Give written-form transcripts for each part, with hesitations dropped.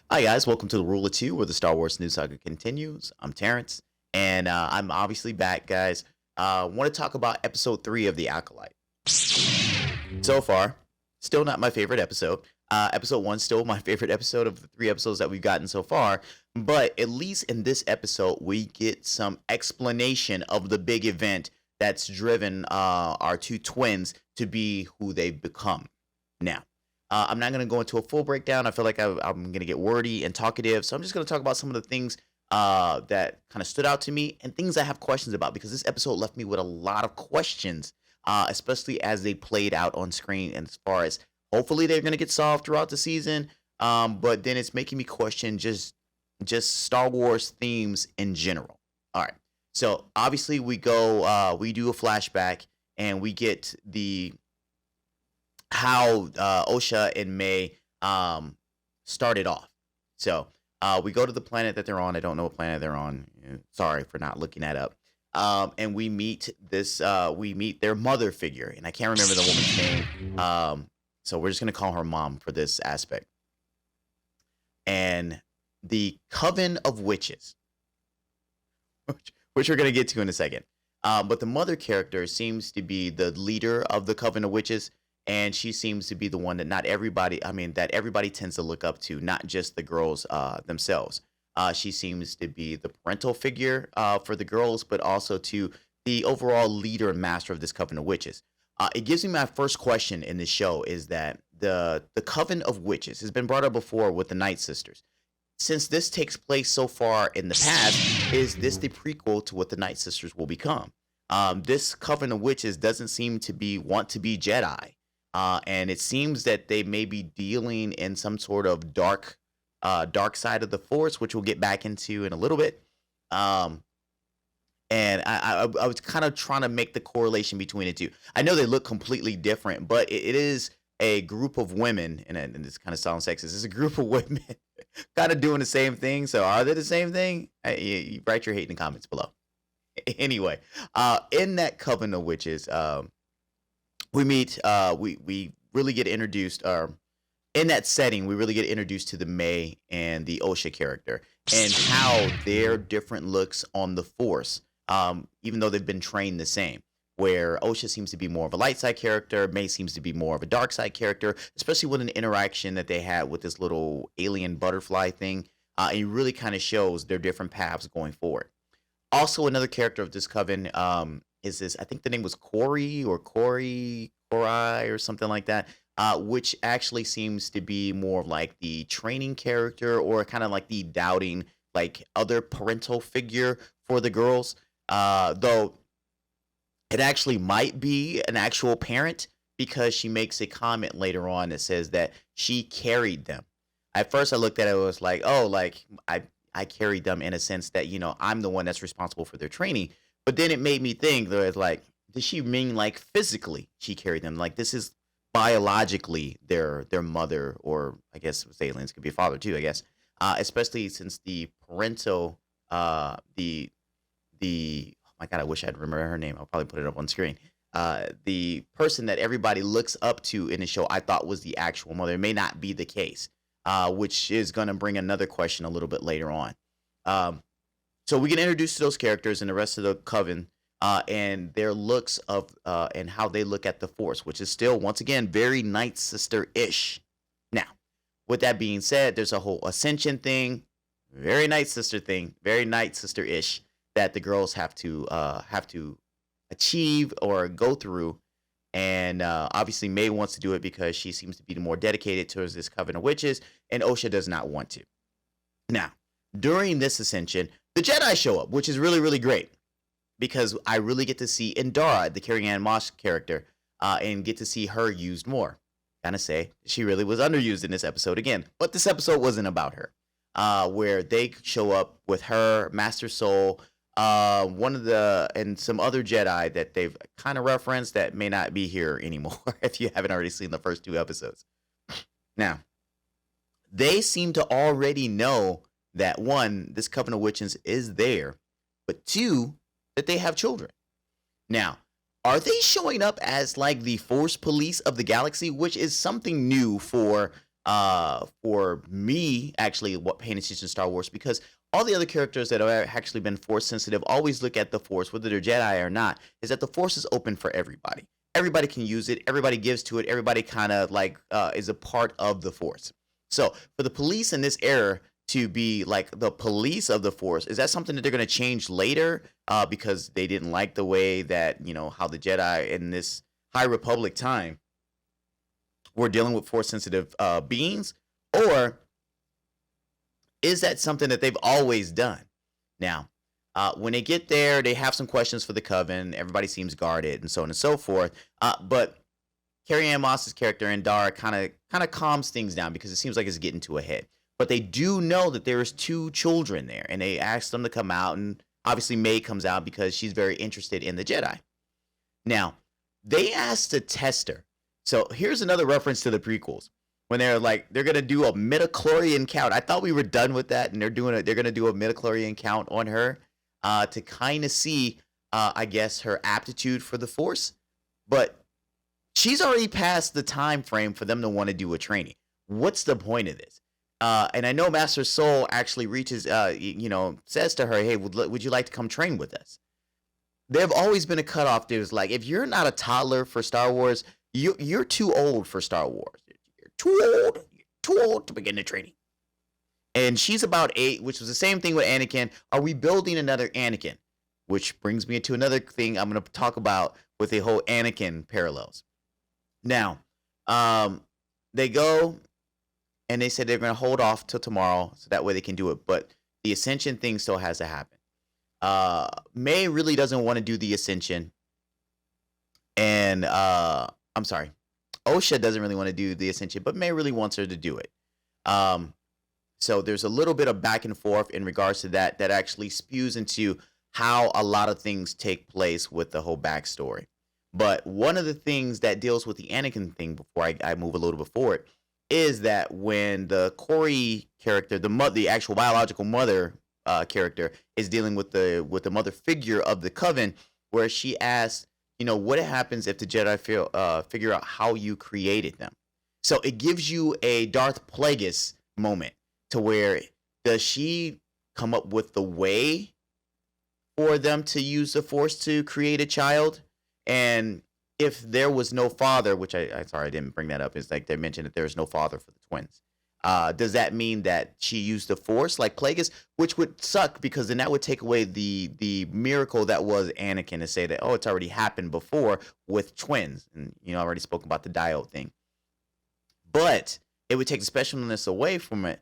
Hi, guys. Welcome to the Rule of Two, where the Star Wars news saga continues. I'm Terrence, and I'm obviously back, guys. Want to talk about episode 3 of The Acolyte. So far, still not my favorite episode. Episode 1 still my favorite episode of the 3 episodes that we've gotten so far. But at least in this episode, we get some explanation of the big event that's driven our two twins to be who they've become now. I'm not going to go into a full breakdown. I feel like I'm going to get wordy and talkative. So I'm just going to talk about some of the things that kind of stood out to me and things I have questions about because this episode left me with a lot of questions, especially as they played out on screen. And as far as hopefully they're going to get solved throughout the season. But then it's making me question just Star Wars themes in general. All right. So obviously we do a flashback and we get the how Osha and May started off. So we go to the planet that they're on. I don't know what planet they're on. Sorry for not looking that up. And we meet their mother figure, and I can't remember the woman's name. So we're just gonna call her mom for this aspect. And the Coven of Witches, which we're gonna get to in a second. But the mother character seems to be the leader of the Coven of Witches, and she seems to be the one that that everybody tends to look up to, not just the girls themselves. She seems to be the parental figure for the girls, but also to the overall leader and master of this Coven of Witches. It gives me my first question in this show is that the Coven of Witches has been brought up before with the Night Sisters. Since this takes place so far in the past, is this the prequel to what the Night Sisters will become? This Coven of Witches doesn't seem to want to be Jedi. And it seems that they may be dealing in some sort of dark side of the Force, which we'll get back into in a little bit. And I was kind of trying to make the correlation between the two. I know they look completely different, but it is a group of women, and this kind of sounds sexist. It's a group of women kind of doing the same thing. So are they the same thing? You write your hate in the comments below. Anyway, in that Coven of Witches, we meet we really get introduced in that setting. We really get introduced to the May and the Osha character and how their different looks on the Force, even though they've been trained the same, where Osha seems to be more of a light side character, May seems to be more of a dark side character, especially with an interaction that they had with this little alien butterfly thing. It really kind of shows their different paths going forward. Also, another character of this coven is this. I think the name was Cori, or something like that, which actually seems to be more of like the training character or kind of like the doubting, like other parental figure for the girls. Though it actually might be an actual parent because she makes a comment later on that says that she carried them. At first, I looked at it, it was like, oh, like I carried them in a sense that, I'm the one that's responsible for their training. But then it made me think that it's like, does she mean like physically she carried them? Like this is biologically their mother, or I guess with aliens could be a father too, I guess. Especially since the parental the oh my god, I wish I'd remember her name. I'll probably put it up on screen. The person that everybody looks up to in the show, I thought was the actual mother. It may not be the case, which is going to bring another question a little bit later on. So we get introduced to those characters and the rest of the coven, and their looks of and how they look at the Force, which is still once again very Night Sister ish. Now, with that being said, there's a whole ascension thing, very Night Sister thing, very Night Sister ish that the girls have to achieve or go through. And obviously, May wants to do it because she seems to be more dedicated towards this coven of witches, and Osha does not want to. Now, during this ascension, the Jedi show up, which is really, really great because I really get to see Indara, the Carrie-Anne Moss character, and get to see her used more. Gotta say, she really was underused in this episode again, but this episode wasn't about her. Where they show up with her, Master Soul, and some other Jedi that they've kind of referenced that may not be here anymore if you haven't already seen the first 2 episodes. Now, they seem to already know that 1, this Coven of Witches is there, but 2, that they have children. Now, are they showing up as like the Force police of the galaxy, which is something new for for me, actually, what paying attention to Star Wars, because all the other characters that have actually been Force sensitive always look at the Force, whether they're Jedi or not, is that the Force is open for everybody. Everybody can use it. Everybody gives to it. Everybody kind of like is a part of the Force. So for the police in this era to be like the police of the Force, is that something that they're going to change later because they didn't like the way that, how the Jedi in this High Republic time were dealing with Force sensitive beings? Or is that something that they've always done? Now, when they get there, they have some questions for the Coven. Everybody seems guarded and so on and so forth. But Carrie Ann Moss's character and Dara kind of calms things down because it seems like it's getting to a head. But they do know that there's 2 children there, and they ask them to come out, and obviously May comes out because she's very interested in the Jedi. Now, they asked to test her. So here's another reference to the prequels when they're gonna do a midichlorian count. I thought we were done with that, and they're gonna do a midichlorian count on her to kind of see, I guess, her aptitude for the Force. But she's already passed the time frame for them to want to do a training. What's the point of this? And I know Master Soul actually reaches, says to her, "Hey, would you like to come train with us?" There've always been a cutoff. There's like, if you're not a toddler for Star Wars, you're too old for Star Wars. You're too old to begin the training. And she's about 8, which was the same thing with Anakin. Are we building another Anakin? Which brings me to another thing I'm going to talk about with the whole Anakin parallels. Now, they go and they said they're going to hold off till tomorrow so that way they can do it. But the Ascension thing still has to happen. May really doesn't want to do the Ascension. And, I'm sorry, Osha doesn't really want to do the Ascension, but May really wants her to do it. So there's a little bit of back and forth in regards to that actually spews into how a lot of things take place with the whole backstory. But one of the things that deals with the Anakin thing before I move a little bit forward is that when the Corey character, the actual biological mother character, is dealing with the mother figure of the Coven, where she asks, what happens if the Jedi figure out how you created them? So it gives you a Darth Plagueis moment to where, does she come up with the way for them to use the Force to create a child? And if there was no father, which I sorry, I didn't bring that up. It's like they mentioned that there's no father for the twins. Does that mean that she used the Force like Plagueis, which would suck because then that would take away the miracle that was Anakin, to say that, oh, it's already happened before with twins. And, I already spoke about the diode thing. But it would take the specialness away from it.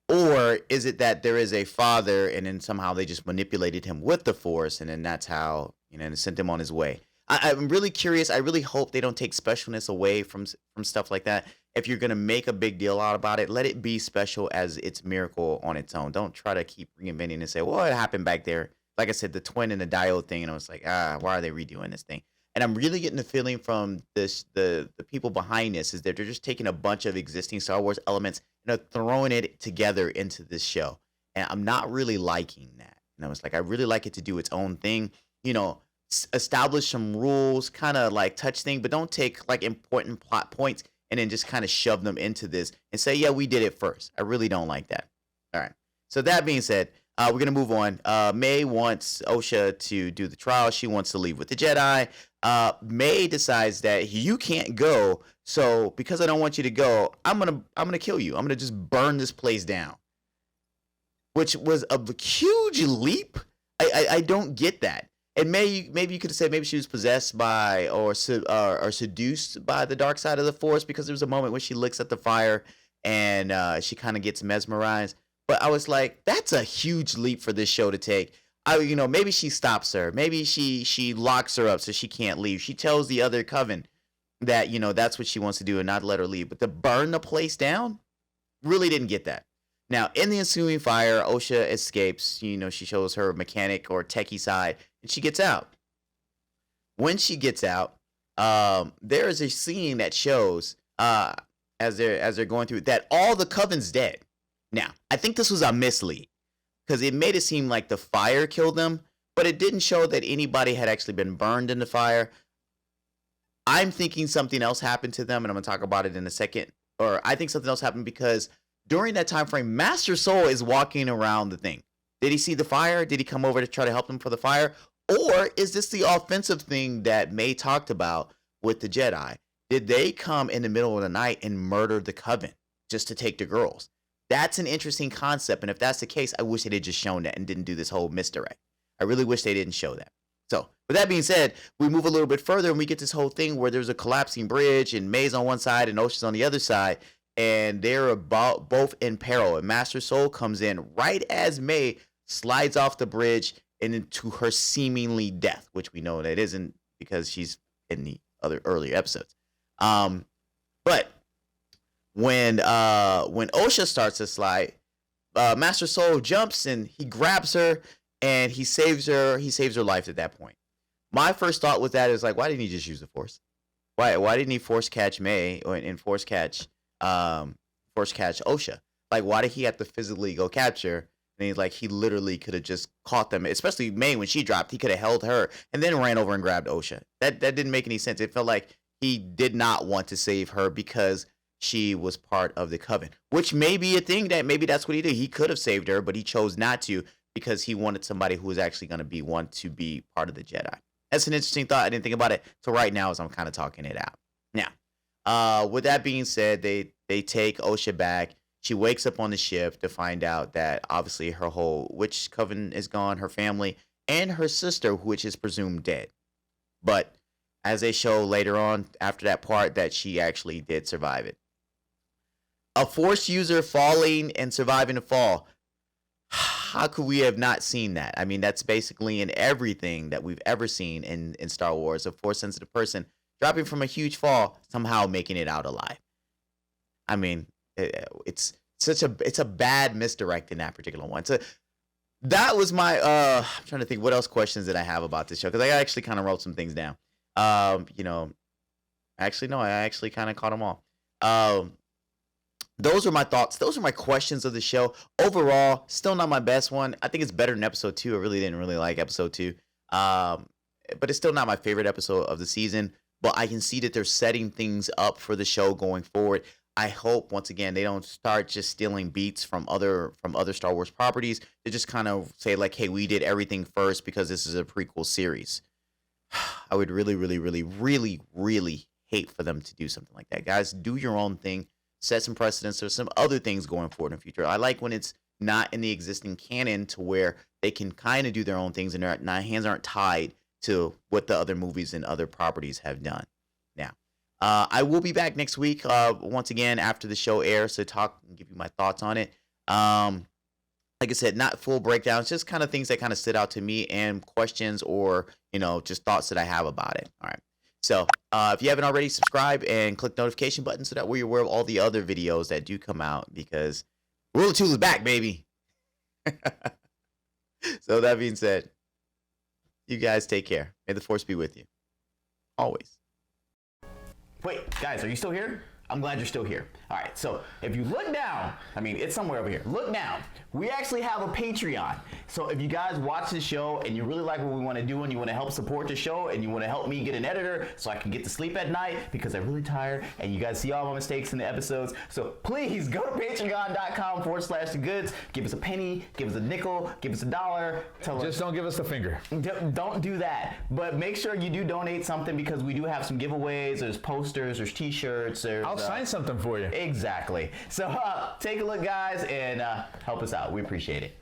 Or is it that there is a father and then somehow they just manipulated him with the Force and then that's how, and sent him on his way? I'm really curious. I really hope they don't take specialness away from stuff like that. If you're going to make a big deal out about it, let it be special as its miracle on its own. Don't try to keep reinventing and say, well, it happened back there. Like I said, the twin and the diode thing, and I was like, why are they redoing this thing? And I'm really getting the feeling from the people behind this is that they're just taking a bunch of existing Star Wars elements and are throwing it together into this show. And I'm not really liking that. And I was like, I really like it to do its own thing, establish some rules, kind of like touch thing, but don't take like important plot points and then just kind of shove them into this and say, yeah, we did it first. I really don't like that. All right. So that being said, we're going to move on. May wants Osha to do the trial. She wants to leave with the Jedi. May decides that you can't go. So because I don't want you to go, I'm going to kill you. I'm going to just burn this place down, which was a huge leap. I don't get that. And maybe you could have said maybe she was possessed by or seduced by the dark side of the Force, because there was a moment when she looks at the fire and she kind of gets mesmerized. But I was like, that's a huge leap for this show to take. Maybe she stops her. Maybe she locks her up so she can't leave. She tells the other Coven that, that's what she wants to do and not let her leave. But to burn the place down, really didn't get that. Now, in the ensuing fire, Osha escapes. She shows her mechanic or techie side, and she gets out. When she gets out, there is a scene that shows as they're going through that all the Coven's dead. Now, I think this was a mislead because it made it seem like the fire killed them, but it didn't show that anybody had actually been burned in the fire. I'm thinking something else happened to them, and I'm going to talk about it in a second. or I think something else happened because during that time frame, Master Soul is walking around the thing. Did he see the fire? Did he come over to try to help them for the fire? Or is this the offensive thing that May talked about with the Jedi? Did they come in the middle of the night and murder the Coven just to take the girls? That's an interesting concept. And if that's the case, I wish they had just shown that and didn't do this whole misdirect. I really wish they didn't show that. So with that being said, we move a little bit further and we get this whole thing where there's a collapsing bridge and May's on one side and Ocean's on the other side. And they're about both in peril. And Master Soul comes in right as May slides off the bridge and into her seemingly death, which we know that isn't because she's in the other earlier episodes. But when Osha starts to slide, Master Soul jumps and he grabs her and he saves her. He saves her life at that point. My first thought with that is like, why didn't he just use the Force? Why didn't he force catch May and force catch Osha? Like, why did he have to physically go capture? And he's like, he literally could have just caught them, especially May when she dropped. He could have held her and then ran over and grabbed Osha. That didn't make any sense. It felt like he did not want to save her because she was part of the Coven, which may be a thing that maybe that's what he did. He could have saved her, but he chose not to because he wanted somebody who was actually going to be part of the Jedi. That's an interesting thought. I didn't think about it till right now as I'm kind of talking it out. Now, with that being said, they take Osha back. She wakes up on the ship to find out that obviously her whole witch coven is gone, her family, and her sister, which is presumed dead. But as they show later on after that part, that she actually did survive it. A Force user falling and surviving a fall. How could we have not seen that? I mean, that's basically in everything that we've ever seen in Star Wars. A Force-sensitive person dropping from a huge fall, somehow making it out alive. I mean, it's a bad misdirect in that particular one. So that was my I'm trying to think what else questions did I have about this show, because I actually kind of wrote some things down. Actually no, I actually kind of caught them all. Those are my thoughts. Those are my questions of the show. Overall, still not my best one. I think it's better than episode 2. I really didn't really like episode 2. But it's still not my favorite episode of the season. But I can see that they're setting things up for the show going forward. I hope, once again, they don't start just stealing beats from other Star Wars properties. They just kind of say, like, hey, we did everything first because this is a prequel series. I would really, really, really, really, really hate for them to do something like that. Guys, do your own thing. Set some precedents. There's some other things going forward in the future. I like when it's not in the existing canon to where they can kind of do their own things and their hands aren't tied to what the other movies and other properties have done. Now, I will be back next week, once again, after the show airs to talk and give you my thoughts on it. Like I said, not full breakdowns, just kind of things that kind of stood out to me and questions or, just thoughts that I have about it. All right. So if you haven't already, subscribe and click the notification button so that way you're aware of all the other videos that do come out, because Rule of Two is back, baby. So that being said, you guys take care. May the Force be with you. Always. Wait, guys, are you still here? I'm glad you're still here. All right, so if you look down, I mean, it's somewhere over here. Look down. We actually have a Patreon. So if you guys watch this show and you really like what we want to do and you want to help support the show and you want to help me get an editor so I can get to sleep at night because I'm really tired and you guys see all my mistakes in the episodes. So please go to patreon.com/thegoods. Give us a penny, give us a nickel, give us $1. Just don't give us the finger. Don't do that. But make sure you do donate something because we do have some giveaways. There's posters, there's t-shirts. I'll sign something for you. Exactly. So take a look, guys, and help us out. We appreciate it.